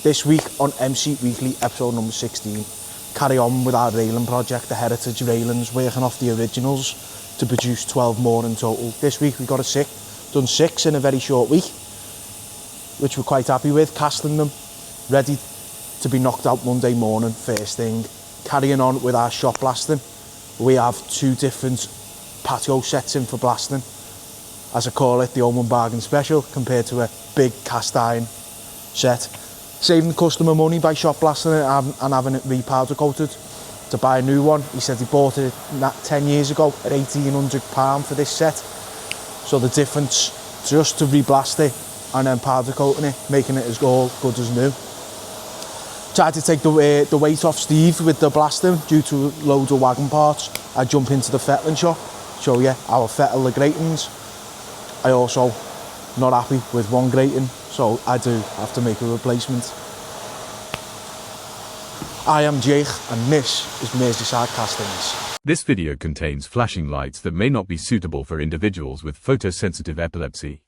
This week on MC Weekly, episode number 16, carry on with our railing project, the heritage railings, working off the originals to produce 12 more in total. This week we got done 6 in a very short week, which we're quite happy with, casting them, ready to be knocked out Monday morning, first thing. Carrying on with our shop blasting, we have 2 different patio sets in for blasting. As I call it, the Omen Bargain Special compared to a big cast iron set. Saving the customer money by shop blasting it and having it re-powder coated to buy a new one. He said he bought it 10 years ago at £1,800 for this set. So the difference, just to re-blast it and then powder coating it, making it as good as new. Tried to take the weight off Steve with the blasting due to loads of wagon parts. I jump into the fettling shop, show you our fetel the gratings. I also not happy with one grating, so I do have to make a replacement. I am Jake and this is Merseyside Castings. This video contains flashing lights that may not be suitable for individuals with photosensitive epilepsy.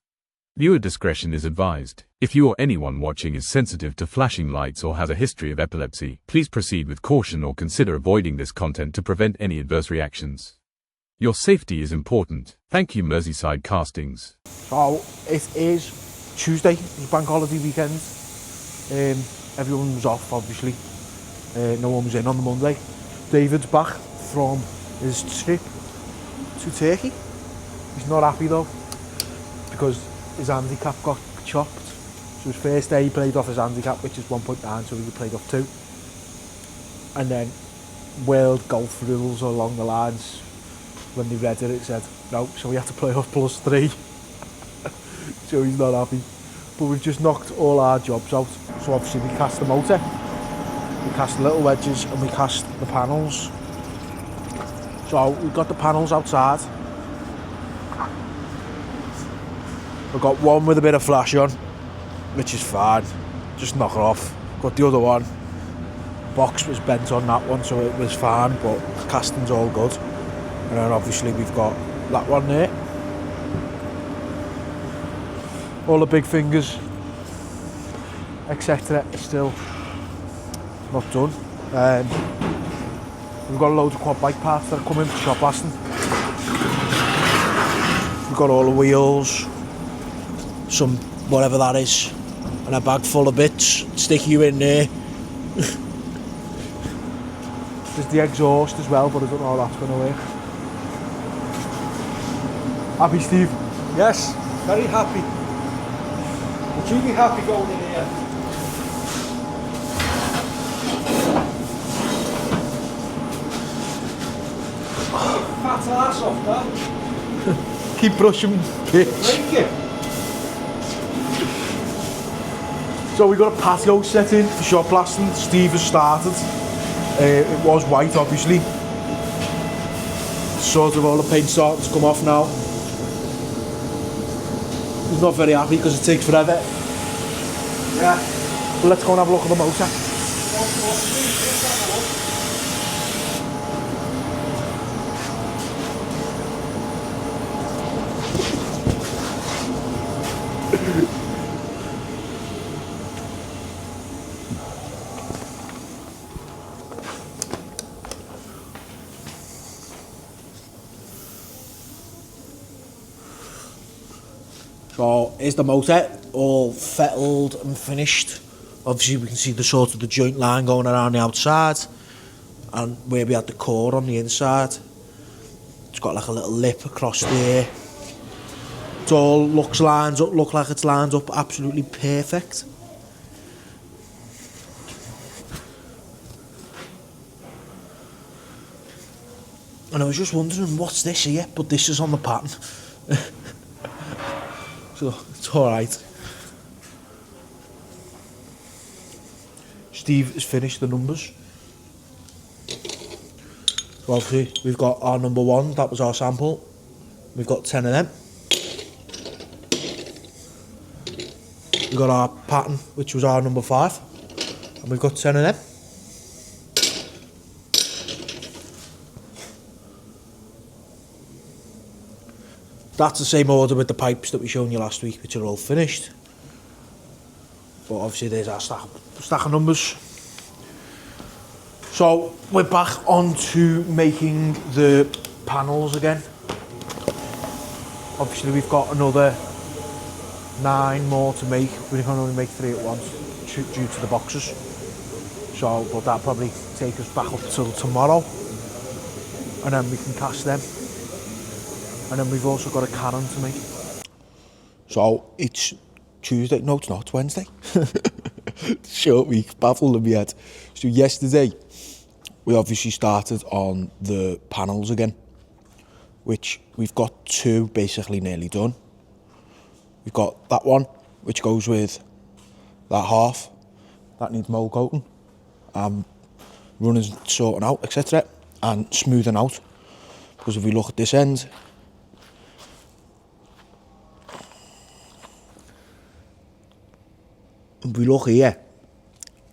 Viewer discretion is advised. If you or anyone watching is sensitive to flashing lights or has a history of epilepsy, please proceed with caution or consider avoiding this content to prevent any adverse reactions. Your safety is important. Thank you, Merseyside Castings. So it is Tuesday, it's bank holiday weekend. Everyone was off, obviously. No one was in on the Monday. David's back from his trip to Turkey. He's not happy though, because his handicap got chopped. So his first day he played off his handicap, which is 1.9, so he played off 2. And then world golf rules along the lines, when they read it said no, so we had to play off +3. So he's not happy. But we've just knocked all our jobs out. So obviously we cast the motor, we cast the little wedges and we cast the panels. So we've got the panels outside. We've got one with a bit of flash on, which is fine, just knock it off. Got the other one, box was bent on that one, so it was fine, but the casting's all good. And then obviously we've got that one there. All the big fingers, etc. are still not done. We've got a load of quad bike parts that are coming for shop blasting. We've got all the wheels, some whatever that is, and a bag full of bits, stick you in there. There's the exhaust as well, but I don't know how that's going to work. Happy, Steve? Yes, very happy. Would you be happy going in here? Fat ass off that. Keep brushing, bitch. Thank you. So we got a patio set in for shop blasting. Steve has started. It was white, obviously. Sort of all the paint starting to come off now. He's not very happy because it takes forever. Yeah. But let's go and have a look at the motor. So here's the motor, all fettled and finished. Obviously we can see the sort of the joint line going around the outside and where we had the core on the inside. It's got like a little lip across there. It all look like it's lined up absolutely perfect. And I was just wondering, what's this here? But this is on the pattern. So it's alright. Steve has finished the numbers. So obviously we've got our number 1, that was our sample. We've got 10 of them. We've got our pattern, which was our number 5. And we've got 10 of them. That's the same order with the pipes that we showed you last week, which are all finished. But obviously there's our stack of numbers. So we're back on to making the panels again. Obviously we've got another 9 more to make. We can only make 3 at once due to the boxes. So, but that'll probably take us back up till tomorrow, and then we can cast them. And then we've also got a cannon to make. So it's Tuesday, no it's not, it's Wednesday. Short week, baffled in my head. So yesterday, we obviously started on the panels again, which we've got 2 basically nearly done. We've got that one, which goes with that half, that needs mold coating, running, sorting out, etc. and smoothing out. Because if we look at this end, if we look here,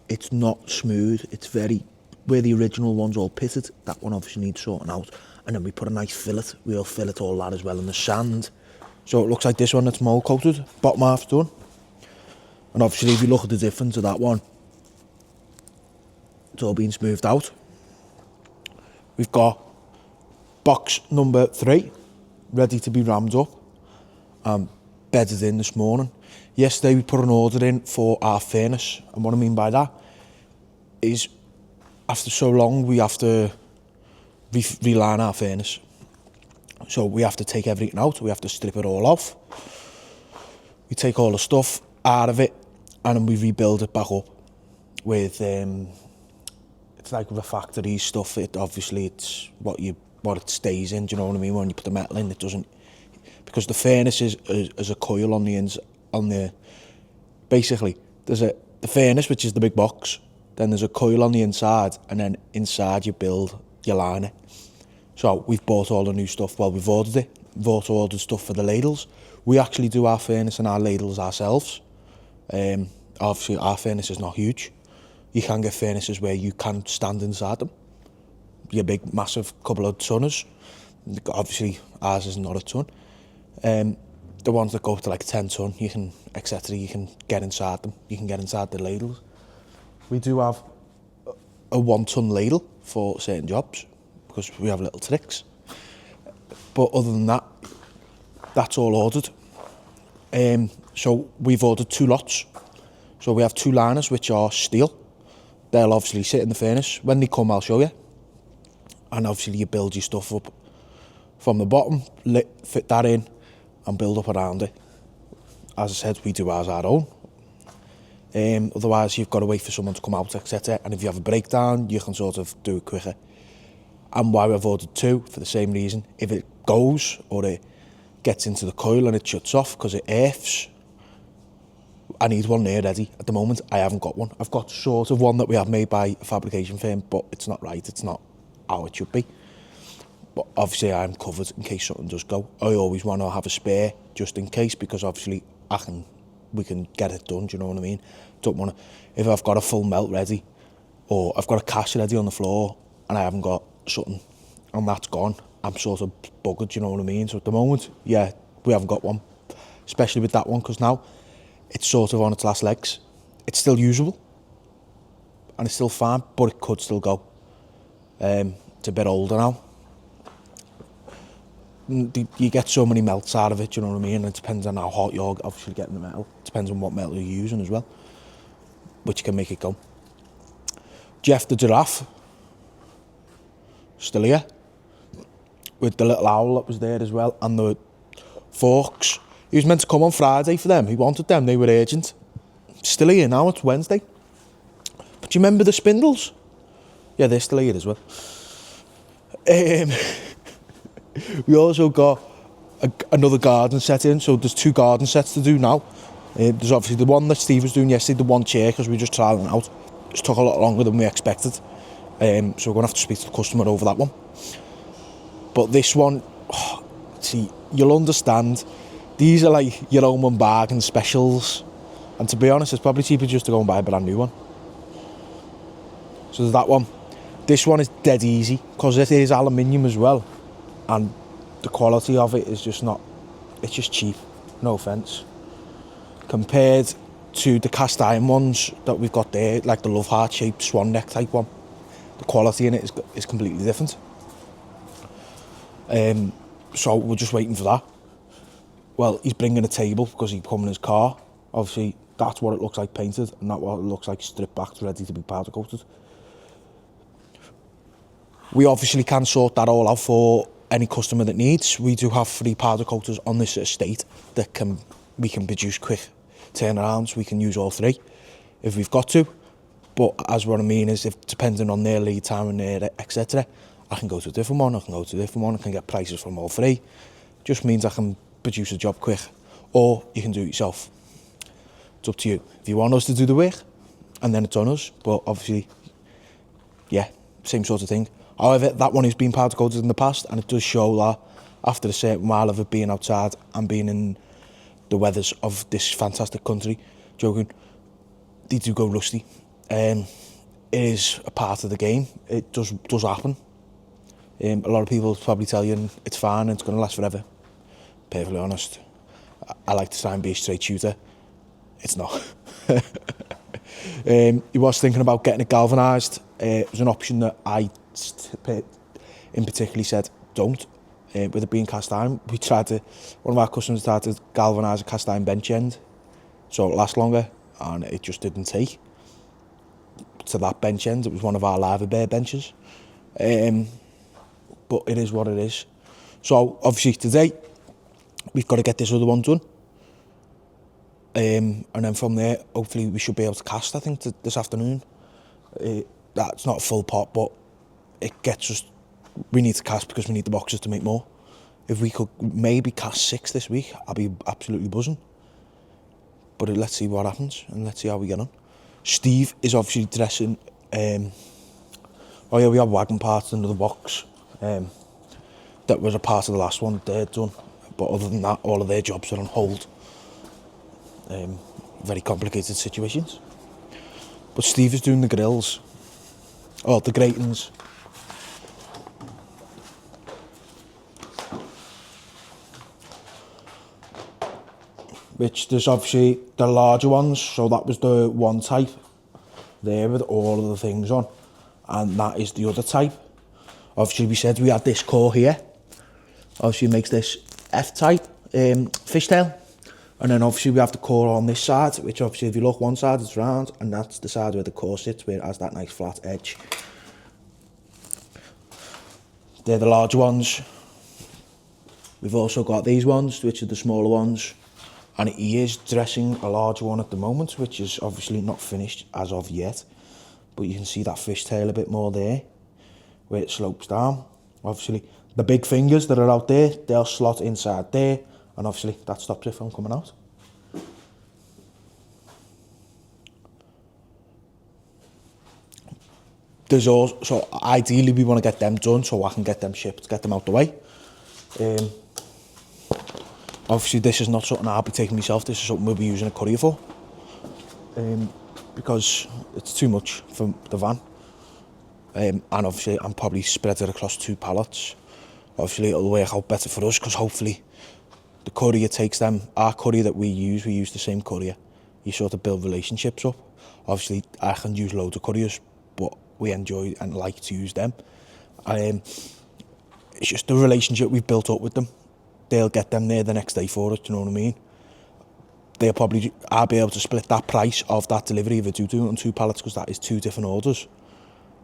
it's not smooth, it's very, where the original one's all pitted, that one obviously needs sorting out. And then we put a nice fillet, we'll fillet all that as well in the sand. So it looks like this one that's mold coated, bottom half's done. And obviously if you look at the difference of that one, it's all been smoothed out. We've got box number 3, ready to be rammed up, bedded in this morning. Yesterday we put an order in for our furnace, and what I mean by that is after so long we have to reline our furnace. So we have to take everything out, we have to strip it all off. We take all the stuff out of it and then we rebuild it back up with, it's like with a factory stuff, obviously it's what it stays in, do you know what I mean? When you put the metal in, it doesn't, because the furnace is a coil on the basically there's the furnace, which is the big box, then there's a coil on the inside, and then inside you build your liner. So we've bought all the new stuff, well we've ordered it, we've also ordered stuff for the ladles. We actually do our furnace and our ladles ourselves. Obviously our furnace is not huge. You can get furnaces where you can stand inside them. Your big massive couple of tonners. Obviously ours is not a ton. The ones that go up to like 10 ton, you can, etc., you can get inside them. You can get inside the ladles. We do have a 1 ton ladle for certain jobs, because we have little tricks. But other than that, that's all ordered. So we've ordered 2 lots. So we have 2 liners which are steel. They'll obviously sit in the furnace. When they come, I'll show you. And obviously you build your stuff up from the bottom, fit that in and build up around it. As I said, we do ours our own. Otherwise you've got to wait for someone to come out, etc. And if you have a breakdown, you can sort of do it quicker. And why we've ordered 2, for the same reason. If it goes or it gets into the coil and it shuts off because it earths, I need one there ready. At the moment, I haven't got one. I've got sort of one that we have made by a fabrication firm, but it's not right. It's not how it should be. But obviously, I'm covered in case something does go. I always want to have a spare just in case, because obviously we can get it done. Do you know what I mean? Don't want to. If I've got a full melt ready, or I've got a cast ready on the floor, and I haven't got something, and that's gone, I'm sort of buggered. Do you know what I mean? So at the moment, yeah, we haven't got one, especially with that one, because now it's sort of on its last legs. It's still usable, and it's still fine, but it could still go. It's a bit older now. You get so many melts out of it, do you know what I mean? And it depends on how hot you're obviously getting the metal. It depends on what metal you're using as well, which can make it go. Jeff the giraffe, still here, with the little owl that was there as well, and the forks. He was meant to come on Friday for them. He wanted them, they were urgent. Still here now, it's Wednesday. But do you remember the spindles? Yeah, they're still here as well. We also got another garden set in, so there's 2 garden sets to do now. There's obviously the one that Steve was doing yesterday, the 1 chair, because we were just trialling out. It took a lot longer than we expected. So we're going to have to speak to the customer over that one. But this one, see, you'll understand, these are like your own and bargain specials. And to be honest, it's probably cheaper just to go and buy a brand new one. So there's that one. This one is dead easy, because it is aluminium as well. And the quality of it is just not, it's just cheap, no offence. Compared to the cast iron ones that we've got there, like the love heart shaped swan neck type one. The quality in it is completely different. So we're just waiting for that. Well, he's bringing a table because he's come in his car. Obviously, that's what it looks like painted, and that's what it looks like stripped back, ready to be powder coated. We obviously can sort that all out for any customer that needs. We do have 3 powder coaters on this estate that we can produce quick turnarounds. We can use all 3 if we've got to. But as what I mean is, if depending on their lead time and their etc., I can go to a different one, I can get prices from all 3. Just means I can produce a job quick. Or you can do it yourself. It's up to you. If you want us to do the work, and then it's on us. But obviously, yeah, same sort of thing. However, that one has been powder coated in the past, and it does show that after a certain while of it being outside and being in the weathers of this fantastic country, they do go rusty. It is a part of the game. It does happen. A lot of people probably tell you it's fine and it's going to last forever. Perfectly honest, I like to try and be a straight shooter. It's not. He was thinking about getting it galvanised. It was an option that I in particular said don't. With it being cast iron, one of our customers tried to galvanise a cast iron bench end so it lasts longer, and it just didn't take to that bench end. It was one of our lava bear benches, but it is what it is. So obviously today we've got to get this other one done, and then from there hopefully we should be able to cast, I think, this afternoon. That's not a full pot, but it gets us. We need to cast because we need the boxes to make more. If we could maybe cast 6 this week, I'd be absolutely buzzing. But let's see what happens, and let's see how we get on. Steve is obviously dressing. We have wagon parts in the box. That was a part of the last one. They're done, but other than that, all of their jobs are on hold. Very complicated situations. But Steve is doing the grills, the gratings. Which there's obviously the larger ones, so that was the one type there with all of the things on, and that is the other type. Obviously we said we had this core here, obviously makes this F-type fishtail, and then obviously we have the core on this side, which obviously if you look one side it's round, and that's the side where the core sits, where it has that nice flat edge. They're the larger ones. We've also got these ones, which are the smaller ones. And he is dressing a larger one at the moment, which is obviously not finished as of yet. But you can see that fishtail a bit more there, where it slopes down. Obviously, the big fingers that are out there, they'll slot inside there. And obviously, that stops it from coming out. There's also, so ideally we want to get them done so I can get them shipped, get them out the way. Obviously this is not something I'll be taking myself, this is something we'll be using a courier for. Because it's too much for the van. And obviously I'm probably spread it across 2 pallets. Obviously it'll work out better for us because hopefully the courier takes them. Our courier that we use the same courier. You sort of build relationships up. Obviously I can use loads of couriers, but we enjoy and like to use them. It's just the relationship we've built up with them. They'll get them there the next day for us, do you know what I mean? I'll be able to split that price of that delivery if I do it on 2 pallets, because that is 2 different orders.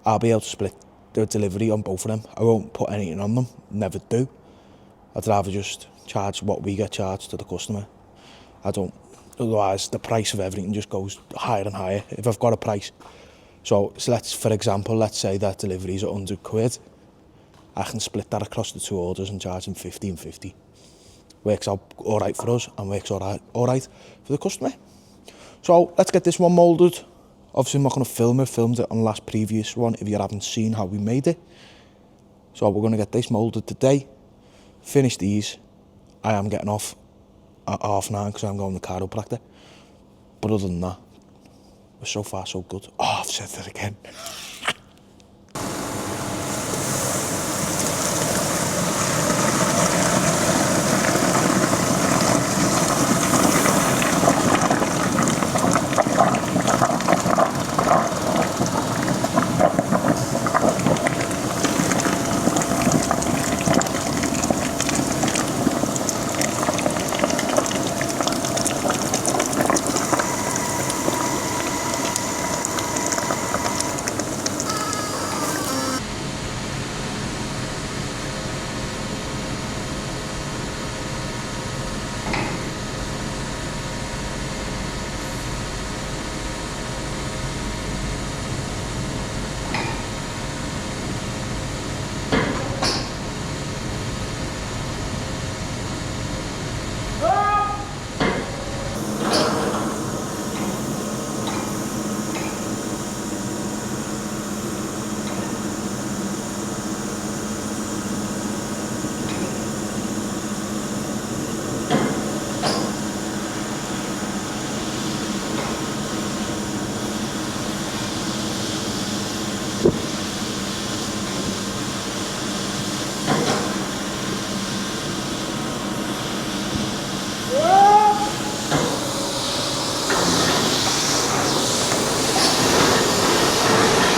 I'll be able to split the delivery on both of them. I won't put anything on them, never do. I'd rather just charge what we get charged to the customer. Otherwise the price of everything just goes higher and higher. If I've got a price, so for example, let's say that deliveries are £100. I can split that across the 2 orders and charge them 50 and 50. Works out all right for us and works all right for the customer. So let's get this one moulded. Obviously I'm not going to film it, filmed it on the last previous one if you haven't seen how we made it. So we're going to get this moulded today, finish these. I am getting off at 9:30 because I'm going to the chiropractor. But other than that, we're so far so good. Oh, I've said that again.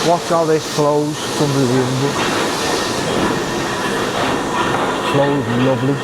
Watch how this flows, it's unbelievable. Flows lovely.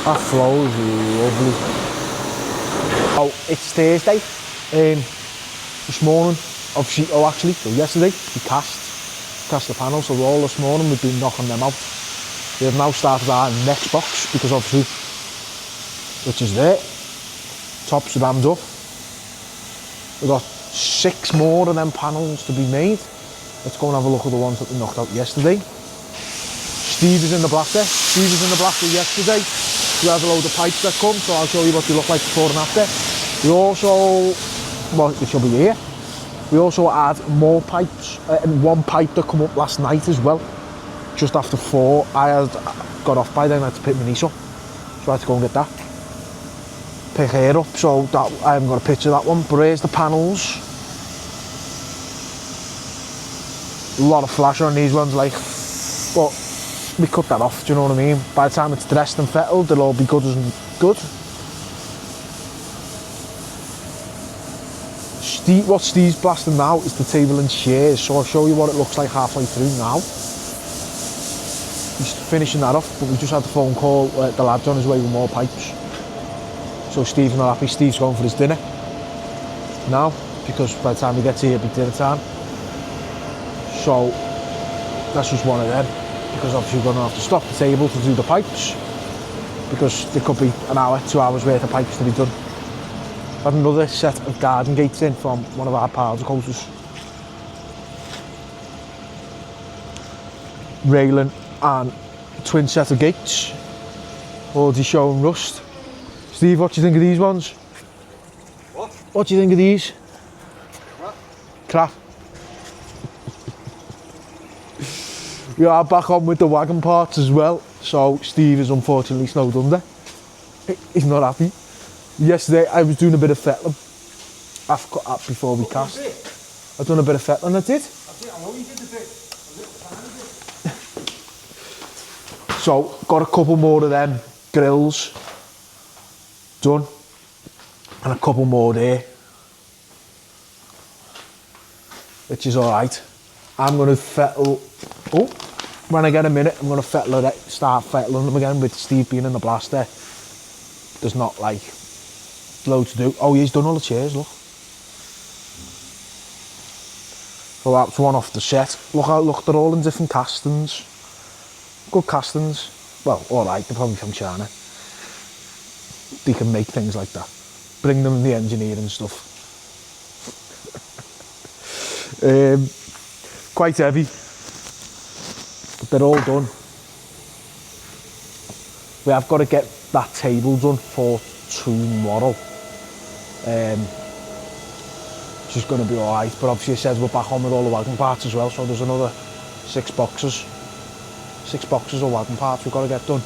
That flows lovely. Oh, it's Thursday. This morning, obviously, so yesterday, we cast the panels, so all this morning we've been knocking them out. We have now started our next box, because obviously, which is there, tops rammed up. We've got 6 more of them panels to be made. Let's go and have a look at the ones that we knocked out yesterday. Steve is in the blaster. Steve was in the blaster yesterday. We had a load of pipes that come, so I'll show you what they look like before and after. We also, well, it should be here. We also had more pipes, and one pipe that come up last night as well. Just after 4, I had got off by then, I had to pick my niece up. So I had to go and get that. Pick her up, so that, I haven't got a picture of that one, but here's the panels. A lot of flash on these ones, like, but we cut that off, do you know what I mean? By the time it's dressed and fettled, they'll all be good as good. What Steve's blasting now is the table and chairs, so I'll show you what it looks like halfway through now. He's finishing that off, but we just had the phone call, the lad's on his way with more pipes. So Steve's not happy. Steve's going for his dinner now, because by the time he gets here, it'll be dinner time. So that's just one of them, because obviously we're going to have to stop the table to do the pipes, because there could be an hour, 2 hours worth of pipes to be done. I've had another set of garden gates in from one of our powder coaters. Railing and twin set of gates, already showing rust. Steve, what do you think of these ones? What? What do you think of these? Crap. Crap. We are back on with the wagon parts as well, so Steve is unfortunately snowed under. He's not happy. Yesterday I was doing a bit of fettling. I've cut that before we cast. I've done a bit of fettling, I did. I know you did a bit. So, got a couple more of them grills done, and a couple more there, which is alright. I'm going to fettle, when I get a minute, I'm going to start fettling them again with Steve being in the blaster. There's not like loads to do. Oh, he's done all the chairs, look. So that's one off the set. Look, they're all in different castings. Good castings. Well, alright, they're probably from China. They can make things like that. Bring them in the engineering stuff. Quite heavy. But they're all done. We have got to get that table done for tomorrow. Which is going to be alright, but obviously it says we're back on with all the wagon parts as well, so there's another 6 boxes. 6 boxes of wagon parts we've got to get done.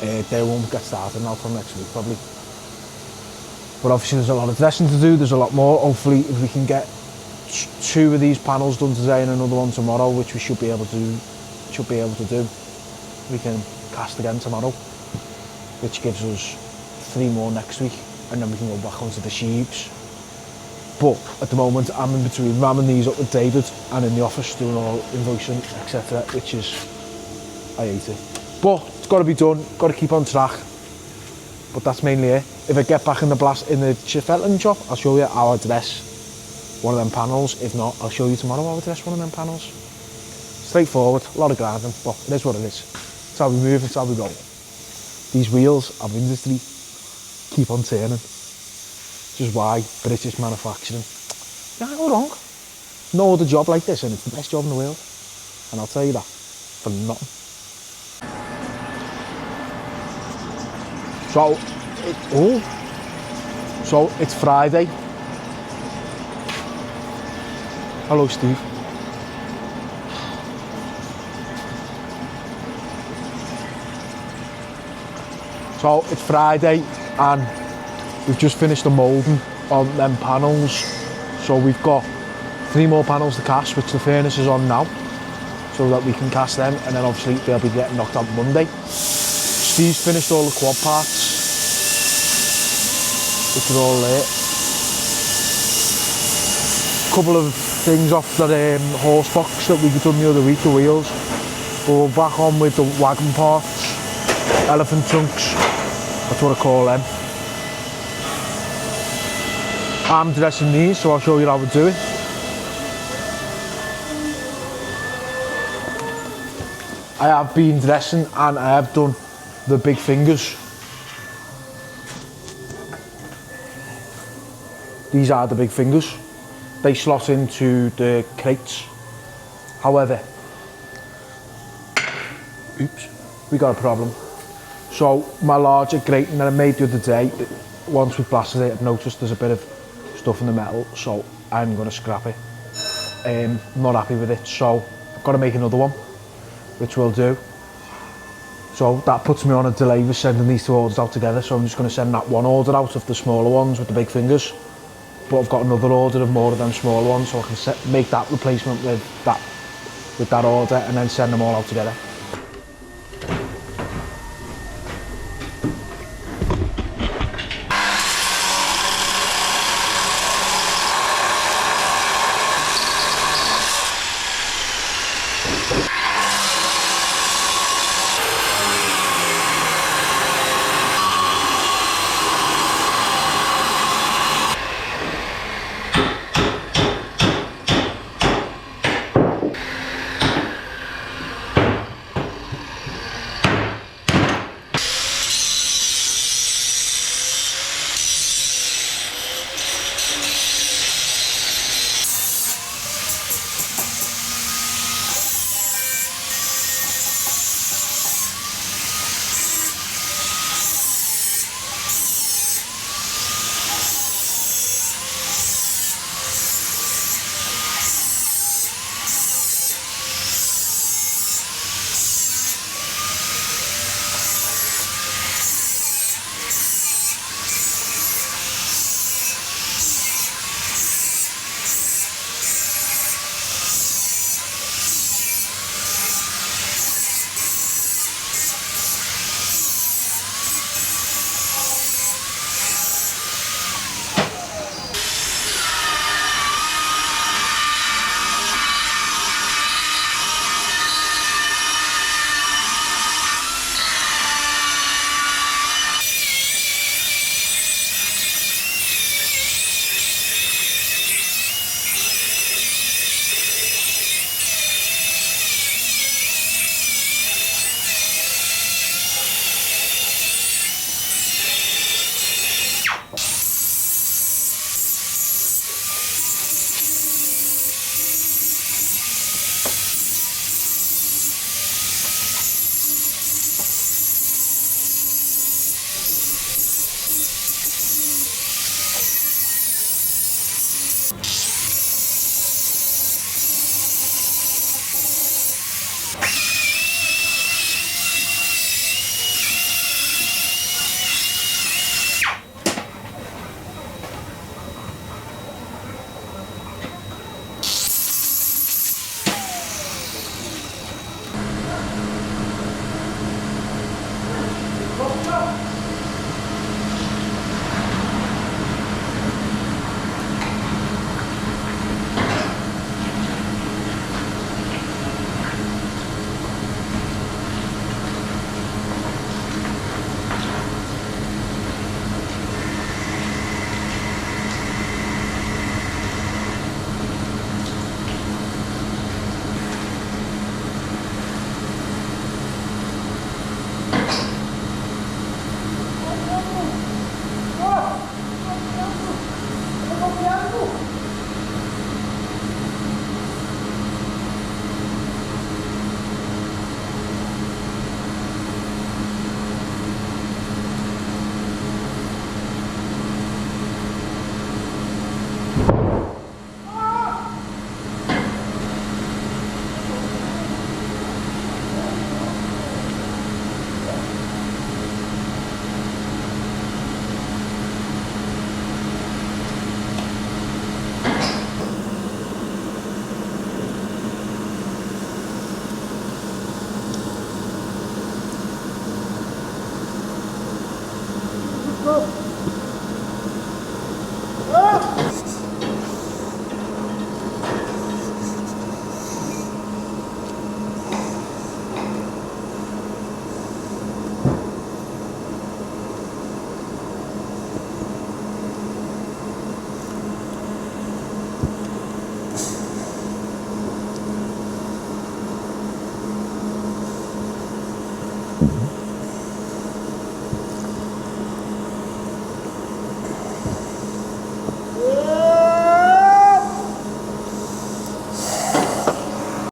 They won't get started now from next week probably. But obviously there's a lot of dressing to do, there's a lot more. Hopefully if we can get 2 of these panels done today and another one tomorrow, which we should be able to do, we can cast again tomorrow, which gives us 3 more next week, and then we can go back onto the sheaves. But at the moment I'm in between ramming these up with David and in the office doing all invoicing, etc., which is, I hate it. But it's got to be done, got to keep on track. But that's mainly it. If I get back in the fettling shop, I'll show you how I dress one of them panels. If not, I'll show you tomorrow how I dress one of them panels. Straightforward, a lot of grinding, but it is what it is. It's how we move, it's how we go. These wheels of industry keep on turning. Which is why British manufacturing. Yeah, go wrong. No other job like this, and it's the best job in the world. And I'll tell you that for nothing. So it's Friday. Hello, Steve. So it's Friday, and we've just finished the moulding on them panels. So we've got 3 more panels to cast, which the furnace is on now, so that we can cast them, and then obviously they'll be getting knocked out Monday. Steve's finished all the quad parts, which are all there. Couple of things off the horse box that we done the other week, the wheels. But we're back on with the wagon parts, elephant trunks, that's what I call them. I'm dressing these, so I'll show you how we do it. I have been dressing and I have done the big fingers. These are the big fingers. They slot into the crates. However, oops, we got a problem. So my larger grating that I made the other day, once we blasted it, I've noticed there's a bit of stuff in the metal, so I'm going to scrap it. I'm not happy with it, so I've got to make another one, which we'll do. So that puts me on a delay with sending these 2 orders out together, so I'm just going to send that one order out of the smaller ones with the big fingers. But I've got another order of more of them smaller ones, so I can make that replacement with that order and then send them all out together.